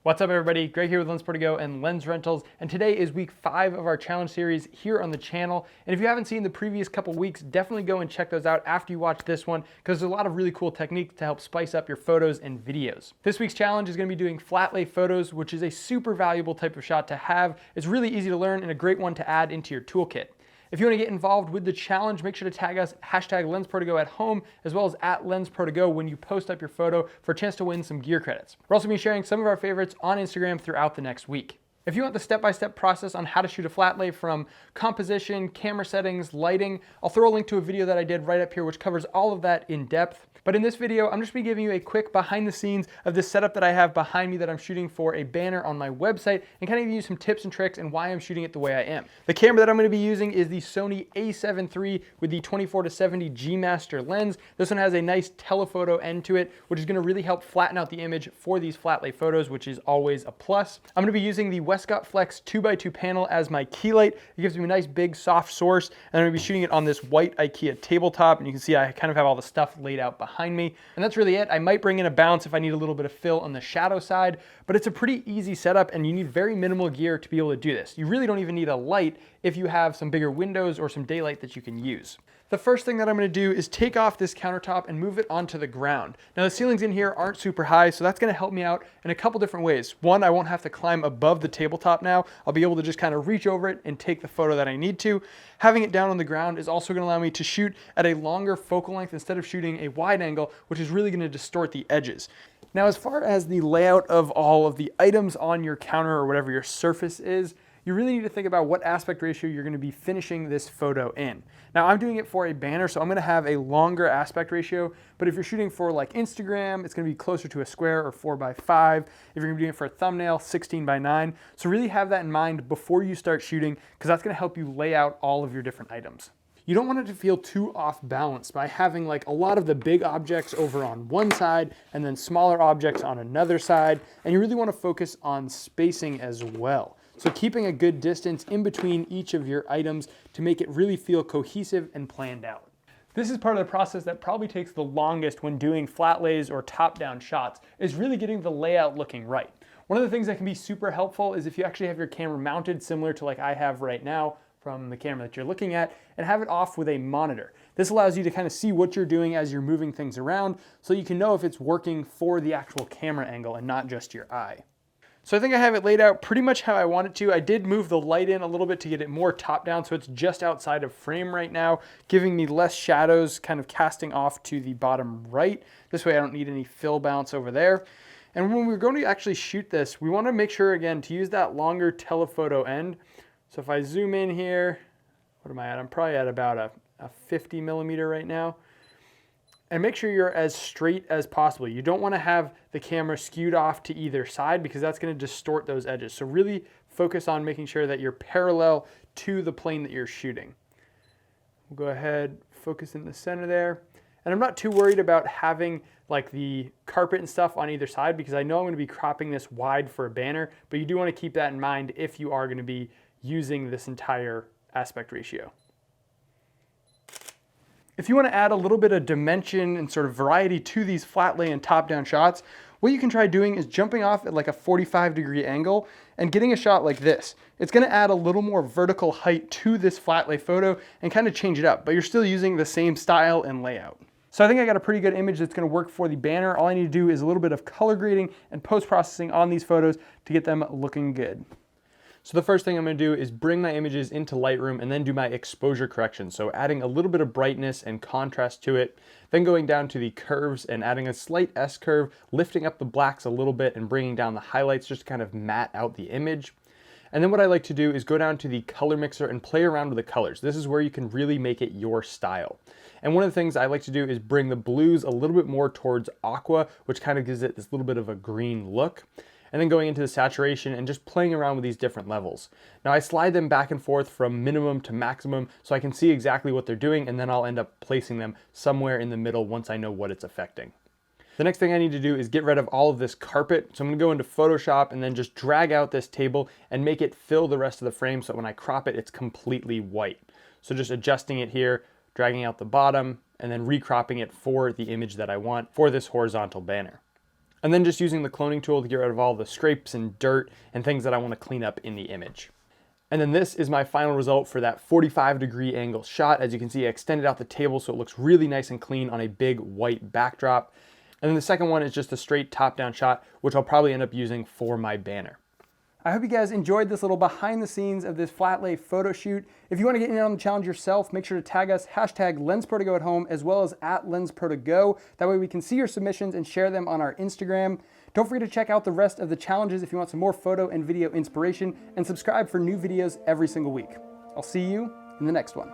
What's up everybody, Greg here with LENSPROTOGO and Lens Rentals, and today is week 5 of our challenge series here on the channel. And if you haven't seen the previous couple weeks, definitely go and check those out after you watch this one, because there's a lot of really cool techniques to help spice up your photos and videos. This week's challenge is going to be doing flat lay photos, which is a super valuable type of shot to have. It's really easy to learn and a great one to add into your toolkit. If you want to get involved with the challenge, make sure to tag us #LensProtoGo@home as well as @LensProtoGo when you post up your photo for a chance to win some gear credits. We're also going to be sharing some of our favorites on Instagram throughout the next week. If you want the step-by-step process on how to shoot a flat lay from composition, camera settings, lighting, I'll throw a link to a video that I did right up here which covers all of that in depth. But in this video, I'm just going to be giving you a quick behind the scenes of this setup that I have behind me that I'm shooting for a banner on my website and kind of give you some tips and tricks and why I'm shooting it the way I am. The camera that I'm going to be using is the Sony a7 III with the 24-70 G Master lens. This one has a nice telephoto end to it, which is going to really help flatten out the image for these flat lay photos, which is always a plus. I'm going to be using the Westcott Flex 2x2 panel as my key light. It gives me a nice big soft source, and I'm going to be shooting it on this white IKEA tabletop, and you can see I kind of have all the stuff laid out behind me. And that's really it. I might bring in a bounce if I need a little bit of fill on the shadow side, but it's a pretty easy setup and you need very minimal gear to be able to do this. You really don't even need a light if you have some bigger windows or some daylight that you can use. The first thing that I'm going to do is take off this countertop and move it onto the ground. Now the ceilings in here aren't super high, so that's going to help me out in a couple different ways. One, I won't have to climb above the tabletop now. I'll be able to just kind of reach over it and take the photo that I need to. Having it down on the ground is also going to allow me to shoot at a longer focal length instead of shooting a wide angle, which is really going to distort the edges. Now as far as the layout of all of the items on your counter or whatever your surface is, you really need to think about what aspect ratio you're going to be finishing this photo in. Now I'm doing it for a banner, so I'm going to have a longer aspect ratio, but if you're shooting for like Instagram, it's going to be closer to a square or 4:5. If you're going to be doing it for a thumbnail, 16:9. So really have that in mind before you start shooting, because that's going to help you lay out all of your different items. You don't want it to feel too off balance by having like a lot of the big objects over on one side and then smaller objects on another side, and you really want to focus on spacing as well. So keeping a good distance in between each of your items to make it really feel cohesive and planned out. This is part of the process that probably takes the longest when doing flat lays or top-down shots, is really getting the layout looking right. One of the things that can be super helpful is if you actually have your camera mounted similar to like I have right now from the camera that you're looking at, and have it off with a monitor. This allows you to kind of see what you're doing as you're moving things around, so you can know if it's working for the actual camera angle and not just your eye. So I think I have it laid out pretty much how I want it to. I did move the light in a little bit to get it more top down, so it's just outside of frame right now, giving me less shadows kind of casting off to the bottom right. This way I don't need any fill bounce over there. And when we're going to actually shoot this, we want to make sure again to use that longer telephoto end. So if I zoom in here, what am I at? I'm probably at about a 50 millimeter right now. And make sure you're as straight as possible. You don't want to have the camera skewed off to either side because that's going to distort those edges. So really focus on making sure that you're parallel to the plane that you're shooting. We'll go ahead, focus in the center there. And I'm not too worried about having like the carpet and stuff on either side because I know I'm going to be cropping this wide for a banner, but you do want to keep that in mind if you are going to be using this entire aspect ratio. If you want to add a little bit of dimension and sort of variety to these flat lay and top down shots, what you can try doing is jumping off at like a 45-degree angle and getting a shot like this. It's going to add a little more vertical height to this flat lay photo and kind of change it up, but you're still using the same style and layout. So I think I got a pretty good image that's going to work for the banner. All I need to do is a little bit of color grading and post-processing on these photos to get them looking good. So the first thing I'm going to do is bring my images into Lightroom and then do my exposure correction. So adding a little bit of brightness and contrast to it, then going down to the curves and adding a slight S curve, lifting up the blacks a little bit and bringing down the highlights just to kind of matte out the image. And then what I like to do is go down to the color mixer and play around with the colors. This is where you can really make it your style. And one of the things I like to do is bring the blues a little bit more towards aqua, which kind of gives it this little bit of a green look. And then going into the saturation and just playing around with these different levels. Now I slide them back and forth from minimum to maximum so I can see exactly what they're doing, and then I'll end up placing them somewhere in the middle once I know what it's affecting. The next thing I need to do is get rid of all of this carpet. So I'm gonna go into Photoshop and then just drag out this table and make it fill the rest of the frame so that when I crop it, it's completely white. So just adjusting it here, dragging out the bottom, and then recropping it for the image that I want for this horizontal banner. and then just using the cloning tool to get rid of all the scrapes and dirt and things that I want to clean up in the image. And then this is my final result for that 45-degree angle shot. As you can see, I extended out the table so it looks really nice and clean on a big white backdrop. And then the second one is just a straight top-down shot, which I'll probably end up using for my banner. I hope you guys enjoyed this little behind the scenes of this flat lay photo shoot. If you want to get in on the challenge yourself, make sure to tag us, hashtag LensProToGo@home, as well as @LensProToGo. That way we can see your submissions and share them on our Instagram. Don't forget to check out the rest of the challenges if you want some more photo and video inspiration, and subscribe for new videos every single week. I'll see you in the next one.